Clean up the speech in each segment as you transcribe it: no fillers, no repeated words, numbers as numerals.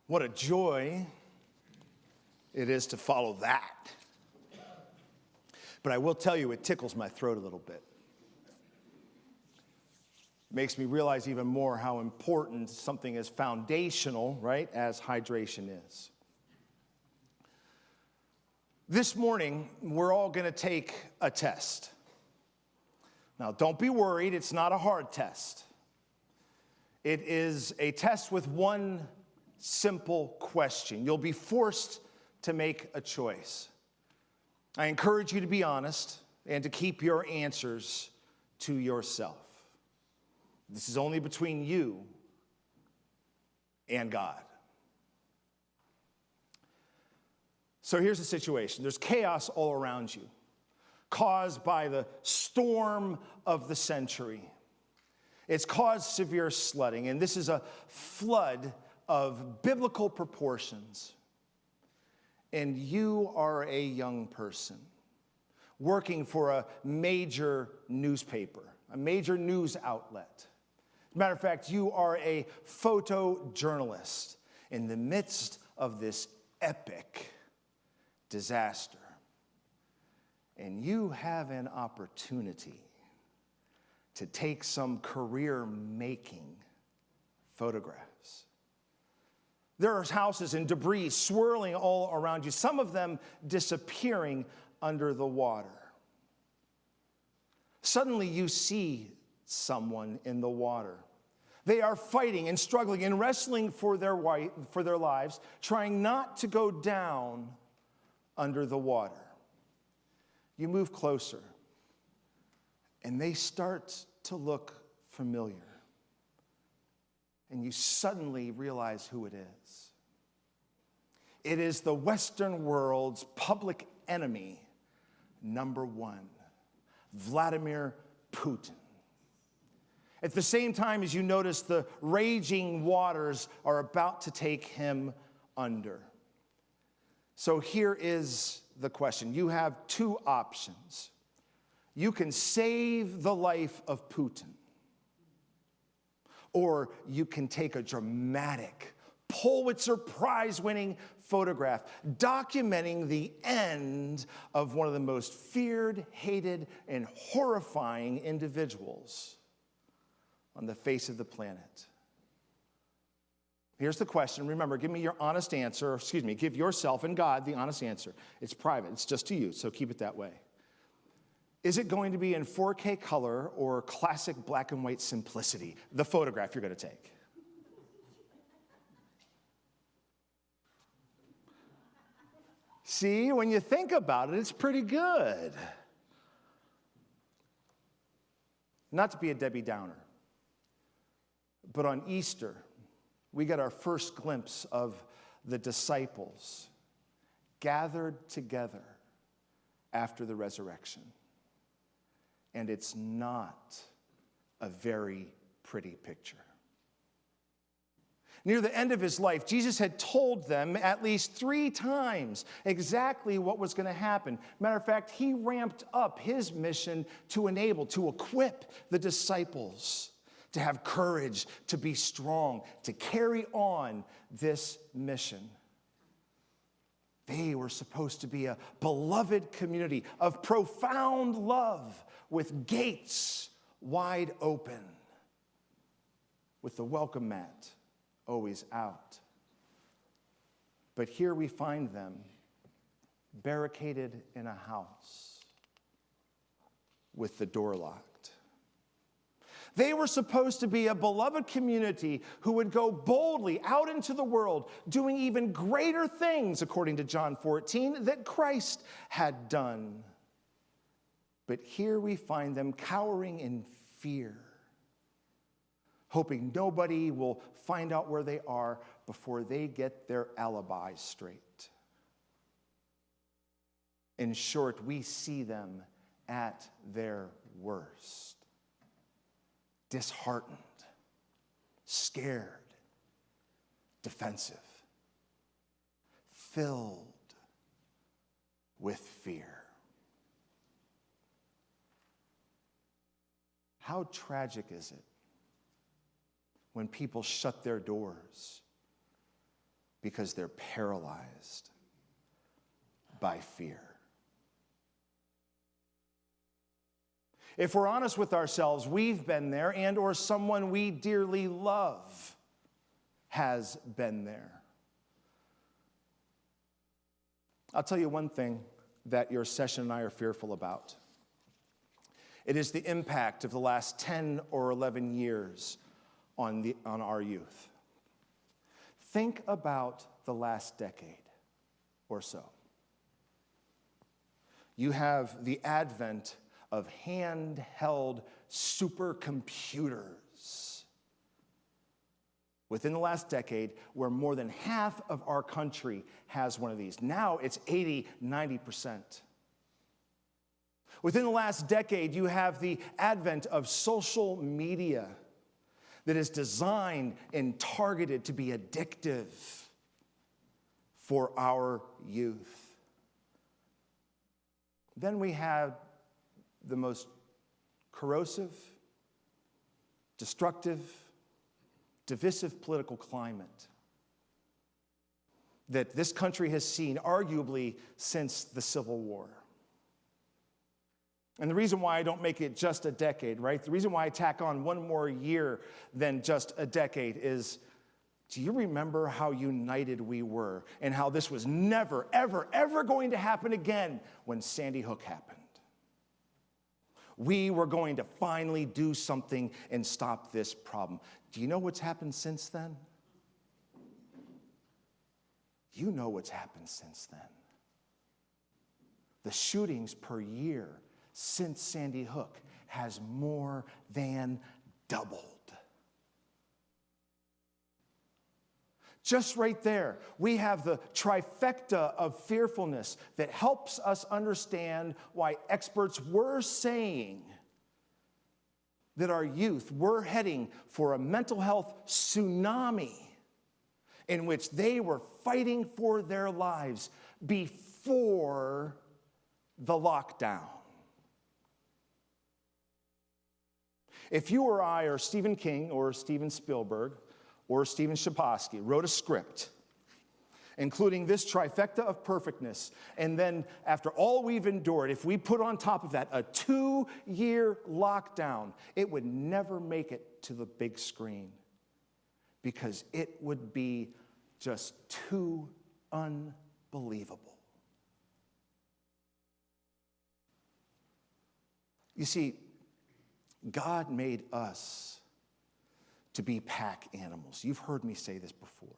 What a joy it is to follow that. But I will tell you, it tickles my throat a little bit. It makes me realize even more how important something as foundational, right, as hydration is. This morning, we're all going to take a test. Now, don't be worried. It's not a hard test. It is a test with one simple question. You'll be forced to make a choice. I encourage you to be honest and to keep your answers to yourself. This is only between you and God. So here's the situation. There's chaos all around you, caused by the storm of the century. It's caused severe flooding, and this is a flood of biblical proportions. And you are a young person working for a major newspaper, a major news outlet. As a matter of fact, you are a photojournalist in the midst of this epic disaster. And you have an opportunity to take some career-making photographs. There are houses and debris swirling all around you, some of them disappearing under the water. Suddenly you see someone in the water. They are fighting and struggling and wrestling for their lives, trying not to go down under the water. You move closer, and they start to look familiar. And you suddenly realize who it is. It is the Western world's public enemy, number one, Vladimir Putin. At the same time as you notice the raging waters are about to take him under. So here is the question. You have two options. You can save the life of Putin, or you can take a dramatic, Pulitzer Prize-winning photograph documenting the end of one of the most feared, hated, and horrifying individuals on the face of the planet. Here's the question. Remember, give me your honest answer. Give yourself and God the honest answer. It's private. It's just to you, so keep it that way. Is it going to be in 4K color or classic black and white simplicity, the photograph you're going to take? See, when you think about it, it's pretty good. Not to be a Debbie Downer, but on Easter, we got our first glimpse of the disciples gathered together after the resurrection. And it's not a very pretty picture. Near the end of his life, Jesus had told them at least 3 times exactly what was going to happen. Matter of fact, he ramped up his mission to equip the disciples to have courage, to be strong, to carry on this mission. They were supposed to be a beloved community of profound love with gates wide open, with the welcome mat always out. But here we find them barricaded in a house with the door locked. They were supposed to be a beloved community who would go boldly out into the world, doing even greater things, according to John 14, that Christ had done. But here we find them cowering in fear, hoping nobody will find out where they are before they get their alibis straight. In short, we see them at their worst. Disheartened, scared, defensive, filled with fear. How tragic is it when people shut their doors because they're paralyzed by fear. If we're honest with ourselves, we've been there, and or someone we dearly love has been there. I'll tell you one thing that your session and I are fearful about. It is the impact of the last 10 or 11 years on our youth. Think about the last decade or so. You have the advent of handheld supercomputers within the last decade, where more than half of our country has one of these. Now it's 80, 90%. Within the last decade, you have the advent of social media that is designed and targeted to be addictive for our youth. Then we have the most corrosive, destructive, divisive political climate that this country has seen arguably since the Civil War. And the reason why I don't make it just a decade, right? The reason why I tack on one more year than just a decade is, do you remember how united we were and how this was never, ever, ever going to happen again when Sandy Hook happened? We were going to finally do something and stop this problem. Do you know what's happened since then? You know what's happened since then. The shootings per year since Sandy Hook has more than doubled. Just right there, we have the trifecta of fearfulness that helps us understand why experts were saying that our youth were heading for a mental health tsunami in which they were fighting for their lives before the lockdown. If you or I or Stephen King or Steven Spielberg or Steven Chbosky wrote a script, including this trifecta of perfectness, and then after all we've endured, if we put on top of that a 2-year lockdown, it would never make it to the big screen because it would be just too unbelievable. You see, God made us to be pack animals. You've heard me say this before.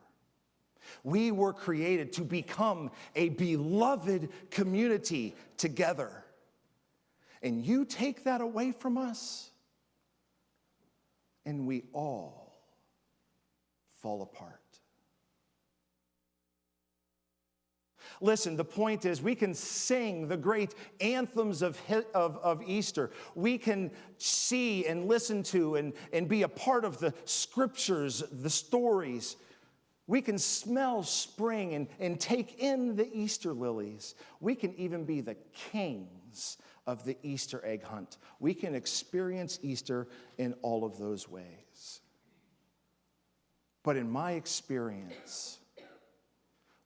We were created to become a beloved community together. And you take that away from us, and we all fall apart. Listen, the point is we can sing the great anthems of Easter. We can see and listen to and be a part of the scriptures, the stories. We can smell spring and take in the Easter lilies. We can even be the kings of the Easter egg hunt. We can experience Easter in all of those ways. But in my experience,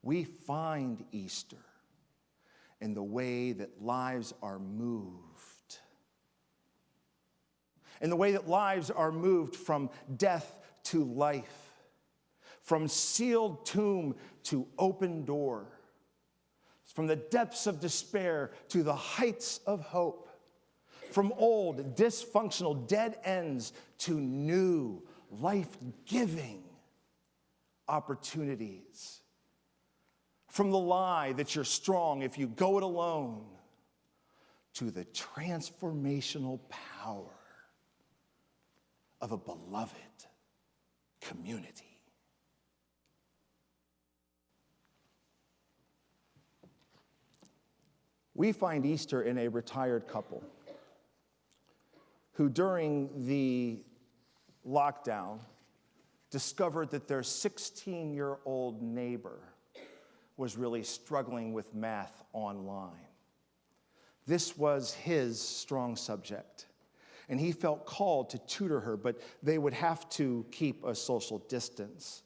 we find Easter in the way that lives are moved. In the way that lives are moved from death to life, from sealed tomb to open door, from the depths of despair to the heights of hope, from old, dysfunctional, dead ends to new, life-giving opportunities. From the lie that you're strong if you go it alone to the transformational power of a beloved community. We find Easter in a retired couple who during the lockdown discovered that their 16-year-old neighbor was really struggling with math online. This was his strong subject, and he felt called to tutor her, but they would have to keep a social distance.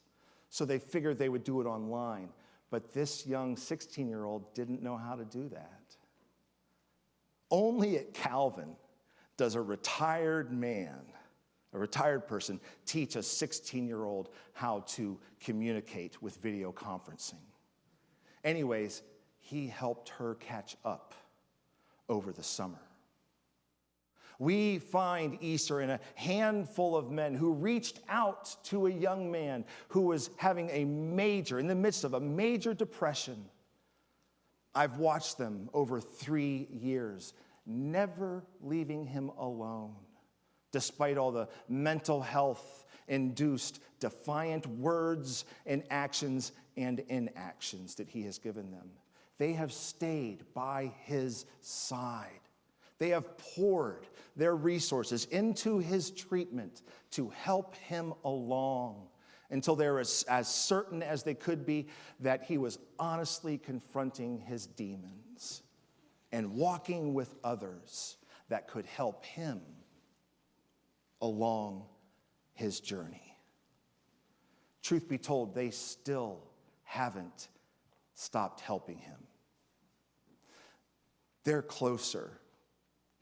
So they figured they would do it online. But this young 16-year-old didn't know how to do that. Only at Calvin does a retired person, teach a 16-year-old how to communicate with video conferencing. Anyways, he helped her catch up over the summer. We find Easter in a handful of men who reached out to a young man who was having in the midst of a major depression. I've watched them over 3 years, never leaving him alone, despite all the mental health-induced defiant words and actions and inactions that he has given them. They have stayed by his side. They have poured their resources into his treatment to help him along until they were as certain as they could be that he was honestly confronting his demons and walking with others that could help him along his journey. Truth be told, they still haven't stopped helping him. They're closer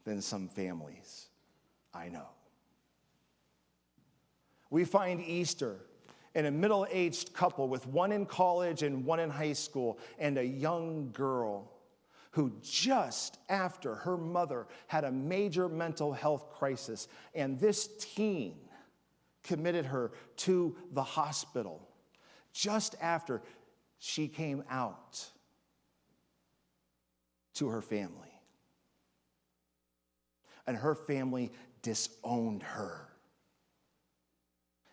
than some families I know. We find Easter in a middle-aged couple with one in college and one in high school and a young girl who just after her mother had a major mental health crisis, and this teen committed her to the hospital just after she came out to her family. And her family disowned her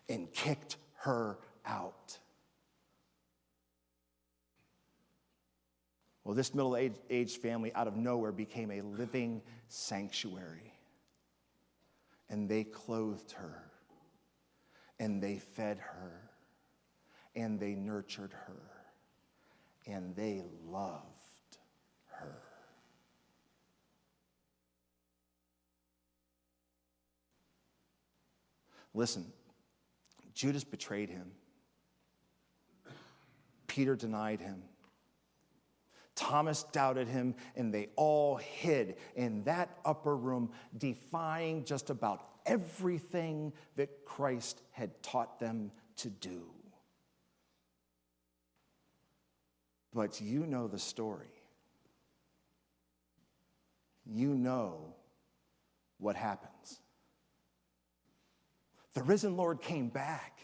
and kicked her out. Well, this middle-aged family out of nowhere became a living sanctuary. And they clothed her, and they fed her, and they nurtured her, and they loved her. Listen, Judas betrayed him. Peter denied him. Thomas doubted him, and they all hid in that upper room, defying just about everything that Christ had taught them to do. But you know the story. You know what happens. The risen Lord came back.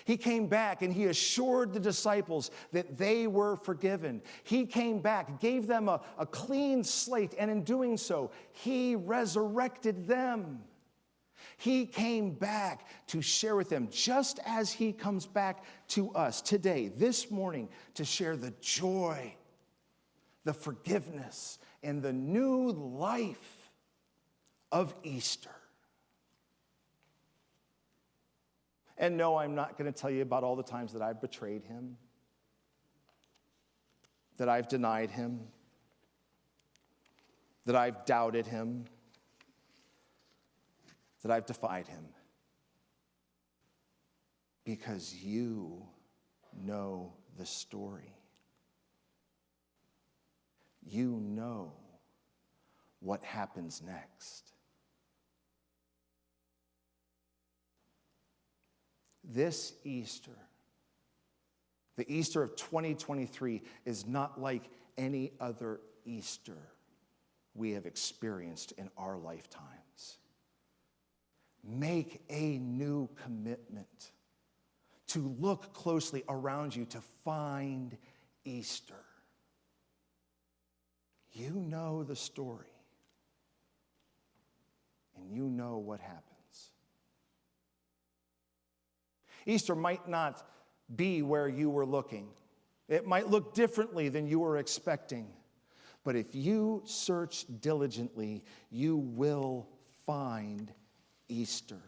He came back and he assured the disciples that they were forgiven. He came back, gave them a clean slate, and in doing so, he resurrected them. He came back to share with them, just as he comes back to us today, this morning, to share the joy, the forgiveness, and the new life of Easter. And no, I'm not going to tell you about all the times that I've betrayed him, that I've denied him, that I've doubted him, that I've defied him. Because you know the story. You know what happens next. This Easter, the Easter of 2023, is not like any other Easter we have experienced in our lifetimes. Make a new commitment to look closely around you to find Easter. You know the story, and you know what happened. Easter might not be where you were looking. It might look differently than you were expecting. But if you search diligently, you will find Easter.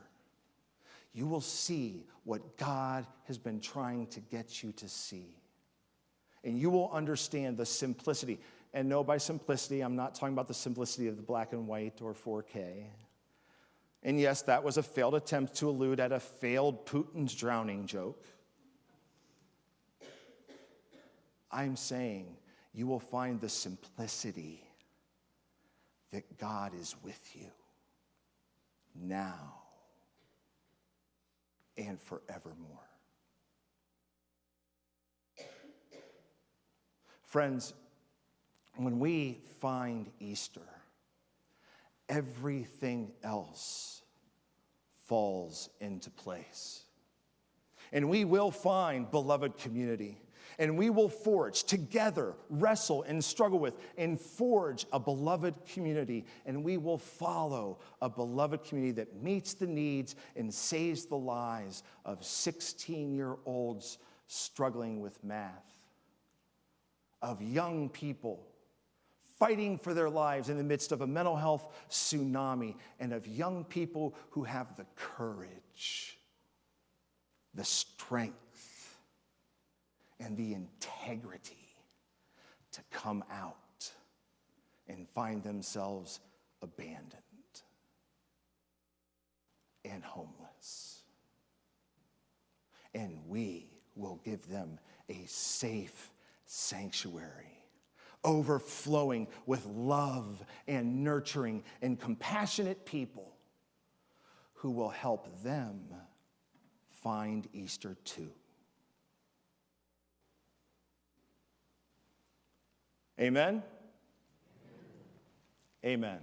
You will see what God has been trying to get you to see. And you will understand the simplicity. And no, by simplicity, I'm not talking about the simplicity of the black and white or 4K. And yes, that was a failed attempt to allude at a failed Putin's drowning joke. I'm saying you will find the simplicity that God is with you now and forevermore. Friends, when we find Easter, everything else falls into place. And we will find beloved community. And we will forge together, wrestle and struggle with, and forge a beloved community. And we will follow a beloved community that meets the needs and saves the lives of 16-year-olds struggling with math, of young people fighting for their lives in the midst of a mental health tsunami, and of young people who have the courage, the strength, and the integrity to come out and find themselves abandoned and homeless. And we will give them a safe sanctuary, overflowing with love and nurturing and compassionate people who will help them find Easter too. Amen? Amen.